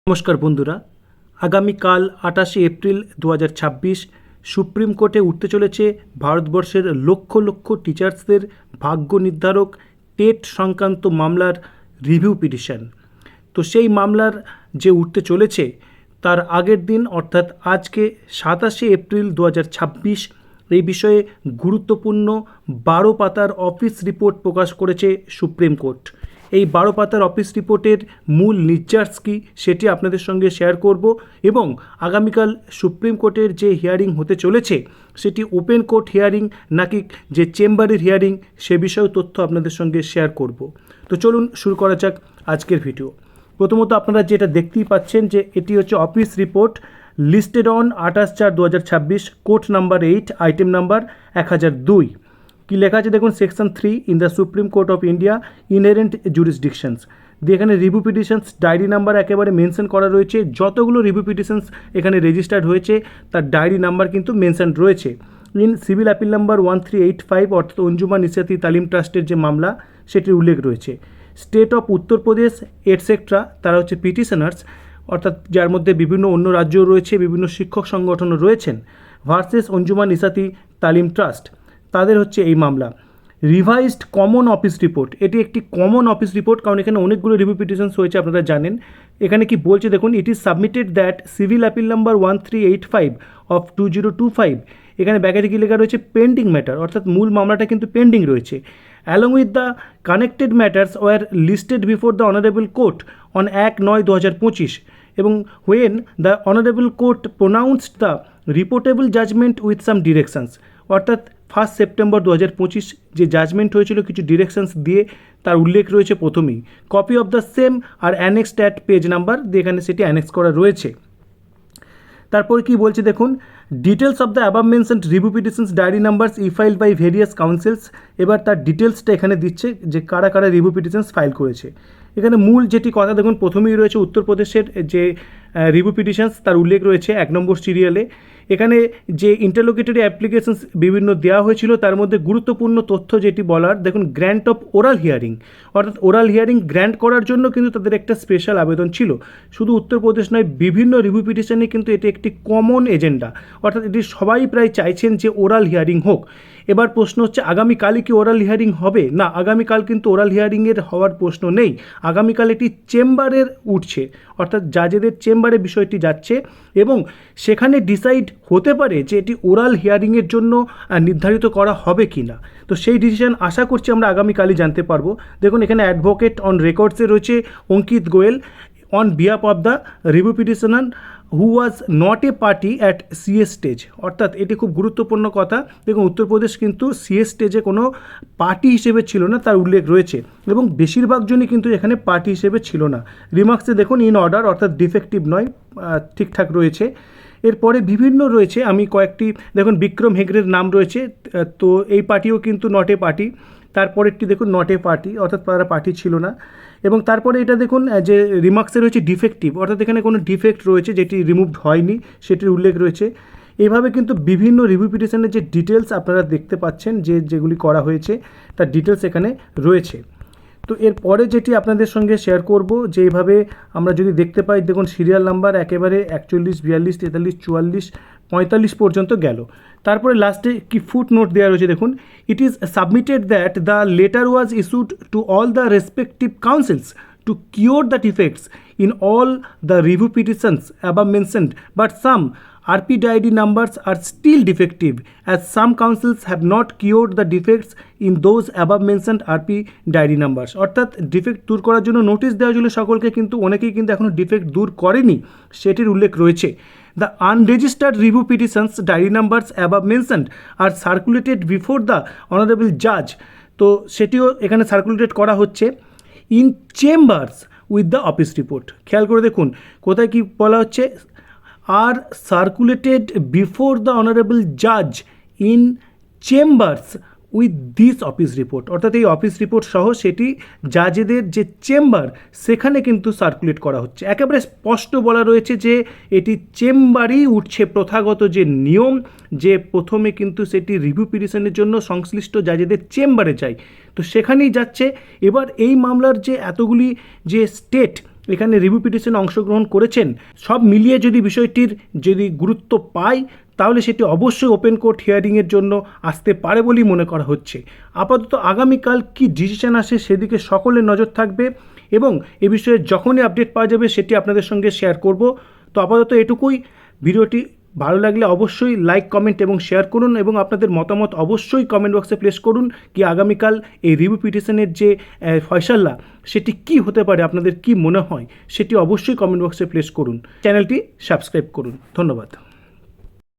নমস্কার বন্ধুরা, আগামীকাল 28শে এপ্রিল 2026 সুপ্রিম কোর্টে উঠতে চলেছে ভারতবর্ষের লক্ষ লক্ষ টিচার্সদের ভাগ্য নির্ধারক টেট সংক্রান্ত মামলার রিভিউ পিটিশন। তো সেই মামলার যে উঠতে চলেছে তার আগের দিন অর্থাৎ আজকে 27শে এপ্রিল 2026 এই বিষয়ে গুরুত্বপূর্ণ 12 পাতার অফিস রিপোর্ট প্রকাশ করেছে সুপ্রিম কোর্ট। এই 12 পাতার অফিস রিপোর্টের মূল নির্যাস কী সেটি আপনাদের সঙ্গে শেয়ার করব এবং আগামীকাল সুপ্রিম কোর্টের যে হিয়ারিং হতে চলেছে সেটি ওপেন কোর্ট হিয়ারিং নাকি যে চেম্বারের হিয়ারিং সে বিষয়েও তথ্য আপনাদের সঙ্গে শেয়ার করব। তো চলুন শুরু করা যাক আজকের ভিডিও। প্রথমত আপনারা যেটা দেখতেই পাচ্ছেন যে এটি হচ্ছে office report listed on 28/4/2026 court number 8 item number 1002। কি লেখা আছে দেখুন, section 3 in the supreme court of India inherent জুরিসডিকশনস দিয়ে এখানে রিভিউ পিটিশনস ডায়েরি নাম্বার একেবারে মেনশন করা রয়েছে। যতগুলো রিভিউ পিটিশনস এখানে রেজিস্টার্ড হয়েছে তার ডায়েরি নাম্বার কিন্তু মেনশন রয়েছে। ইন সিভিল অ্যাপিল নাম্বার 1385 অর্থাৎ অঞ্জুমান ইসলাতি তালিম ট্রাস্টের যে মামলা সেটির উল্লেখ রয়েছে। স্টেট অফ উত্তরপ্রদেশ এটসেট্রা তারা হচ্ছে পিটিশনার্স, অর্থাৎ যার মধ্যে বিভিন্ন অন্য রাজ্যও রয়েছে, বিভিন্ন শিক্ষক সংগঠনও রয়েছেন, ভার্সেস অঞ্জুমান ইসলাতি তালিম ট্রাস্ট, তাদের হচ্ছে এই মামলা। রিভাইজড কমন অফিস রিপোর্ট, এটি একটি কমন অফিস রিপোর্ট কারণ এখানে অনেকগুলো রিভিউ পিটিশনস হয়েছে আপনারা জানেন। এখানে কি বলছে দেখুন, it is submitted that civil appeal number 1385 of 2025, এখানে ব্যাকেটে কি লেখা রয়েছে পেন্ডিং ম্যাটার, অর্থাৎ মূল মামলাটা কিন্তু পেন্ডিং রয়েছে। Along with the connected matters were listed before the honourable court on 1/9/2025 এবং when the honourable court pronounced the reportable judgment with some directions, অর্থাৎ 1 সেপ্টেম্বর 2025 যে জাজমেন্ট হয়েছিল কিছু ডিরেকশনস দিয়ে তার উল্লেখ রয়েছে প্রথমেই। কপি অফ দ্য সেম আর অ্যানেক্সড অ্যাট পেজ নাম্বার দিয়ে এখানে সেটি অ্যানেক্স করা রয়েছে। তারপর কি বলছে দেখুন, details of the above mentioned review petitions diary numbers e filed by various counsels, এবার তার ডিটেলসটা এখানে দিচ্ছে যে কারা কারা রিভিউ পিটিশনস ফাইল করেছে। এখানে মূল যেটি কথা দেখুন প্রথমেই রয়েছে উত্তরপ্রদেশের যে রিভিউ পিটিশনস তার উল্লেখ রয়েছে 1 নম্বর সিরিয়ালে। এখানে যে ইন্টারলোকেটরি অ্যাপ্লিকেশনস বিভিন্ন দেওয়া হয়েছিল তার মধ্যে গুরুত্বপূর্ণ তথ্য যেটি বলার দেখুন, গ্র্যান্ট অফ ওরাল হিয়ারিং, অর্থাৎ ওরাল হিয়ারিং গ্র্যান্ট করার জন্য কিন্তু তাদের একটা স্পেশাল আবেদন ছিল। শুধু উত্তরপ্রদেশ নয়, বিভিন্ন রিভিউ পিটিশনে কিন্তু এটি একটি কমন এজেন্ডা, অর্থাৎ এটি সবাই প্রায় চাইছেন যে ওরাল হিয়ারিং হোক। এবার প্রশ্ন হচ্ছে আগামীকালই কি ওরাল হিয়ারিং হবে? না, আগামীকাল কিন্তু ওরাল হিয়ারিংয়ের হওয়ার প্রশ্ন নেই। আগামীকাল এটি চেম্বারের উঠছে, অর্থাৎ জাজেদের চেম্বারে বিষয়টি যাচ্ছে এবং সেখানে ডিসাইড হতে পারে যে এটি ওরাল হিয়ারিংয়ের জন্য নির্ধারিত করা হবে কি না। তো সেই ডিসিশন আশা করছি আমরা আগামীকালই জানতে পারবো। দেখুন এখানে অ্যাডভোকেট অন রেকর্ডসে রয়েছে Ankit Goel on behalf of the review petitioner who was not a party at CS stage, অর্থাৎ এটি খুব গুরুত্বপূর্ণ কথা। দেখুন উত্তরপ্রদেশ কিন্তু সিএস স্টেজে কোনো পার্টি হিসেবে ছিল না তার উল্লেখ রয়েছে এবং বেশিরভাগ জনই কিন্তু এখানে পার্টি হিসেবে ছিল না। রিমার্কসে দেখুন ইন অর্ডার, অর্থাৎ ডিফেক্টিভ নয়, ঠিকঠাক রয়েছে। এরপরে বিভিন্ন রয়েছে, আমি কয়েকটি দেখুন বিক্রম হেগড়ের নাম রয়েছে, তো এই পার্টিও কিন্তু নট এ পার্টি। তারপরেরটি দেখুন নট এ পার্টি, অর্থাৎ তারা পার্টি ছিল না। এবং তারপরে এটা দেখুন যে রিমার্কসে রয়েছে ডিফেক্টিভ, অর্থাৎ এখানে কোনো ডিফেক্ট রয়েছে যেটি রিমুভড হয়নি সেটির উল্লেখ রয়েছে। এইভাবে কিন্তু বিভিন্ন রিভিউ পিটিশনের যে ডিটেলস আপনারা দেখতে পাচ্ছেন যেগুলি করা হয়েছে তার ডিটেলস এখানে রয়েছে। তো এরপরে যেটি আপনাদের সঙ্গে শেয়ার করব যে এইভাবে আমরা যদি দেখতে পাই দেখুন সিরিয়াল নাম্বার একেবারে 41, 42, 43, 44, 45 পর্যন্ত গেল। তারপরে লাস্টে কি ফুট নোট দেওয়া রয়েছে দেখুন, it is submitted that the letter was issued to all the respective council's to cure the defects in all the review petitions above mentioned, but some RPDID numbers are still defective as some councils have not cured the defects in those above mentioned RPDID numbers, অর্থাৎ defect দূর করার জন্য notice দেওয়া হয়েছিল সকলকে, কিন্তু অনেকেই কিন্তু এখনও ডিফেক্ট দূর করেনি সেটির উল্লেখ রয়েছে। The unregistered review petitions diary numbers above mentioned are circulated before the honorable judge, তো সেটিও এখানে সার্কুলেটেড করা হচ্ছে in chambers with the office report. খেয়াল করে দেখুন কোথায় কি বলা হচ্ছে, আর সার্কুলেটেড বিফোর দ্য অনারেবল জাজ in chambers with this office report, অর্থাৎ এই অফিস রিপোর্ট সহ সেটি জাজেদের যে চেম্বার সেখানে কিন্তু সার্কুলেট করা হচ্ছে। একেবারে স্পষ্ট বলা রয়েছে যে এটি চেম্বারই উঠছে, প্রথাগত যে নিয়ম যে প্রথমে কিন্তু সেটি রিভিউ পিটিশনের জন্য সংশ্লিষ্ট জাজেদের চেম্বারে যায়, তো সেখানেই যাচ্ছে। এবার এই মামলার যে এতগুলি যে স্টেট এখানে রিভিউ পিটিশনে অংশগ্রহণ করেছেন, সব মিলিয়ে যদি বিষয়টির যদি গুরুত্ব পায় তাহলে সেটি অবশ্যই ওপেন কোর্ট হিয়ারিংয়ের জন্য আসতে পারে বলেই মনে করা হচ্ছে। আপাতত আগামীকাল কি ডিসিশন আসে সেদিকে সকলের নজর থাকবে এবং এ বিষয়ে যখনই আপডেট পাওয়া যাবে সেটি আপনাদের সঙ্গে শেয়ার করব। তো আপাতত এটুকুই। ভিডিওটি ভালো লাগলে অবশ্যই লাইক, কমেন্ট এবং শেয়ার করুন এবং আপনাদের মতামত অবশ্যই কমেন্ট বক্সে প্লেস করুন কি আগামীকাল এই রিভিউ পিটিশনের যে ফয়সালা সেটি কি হতে পারে, আপনাদের কি মনে হয় সেটি অবশ্যই কমেন্ট বক্সে প্লেস করুন। চ্যানেলটি সাবস্ক্রাইব করুন। ধন্যবাদ।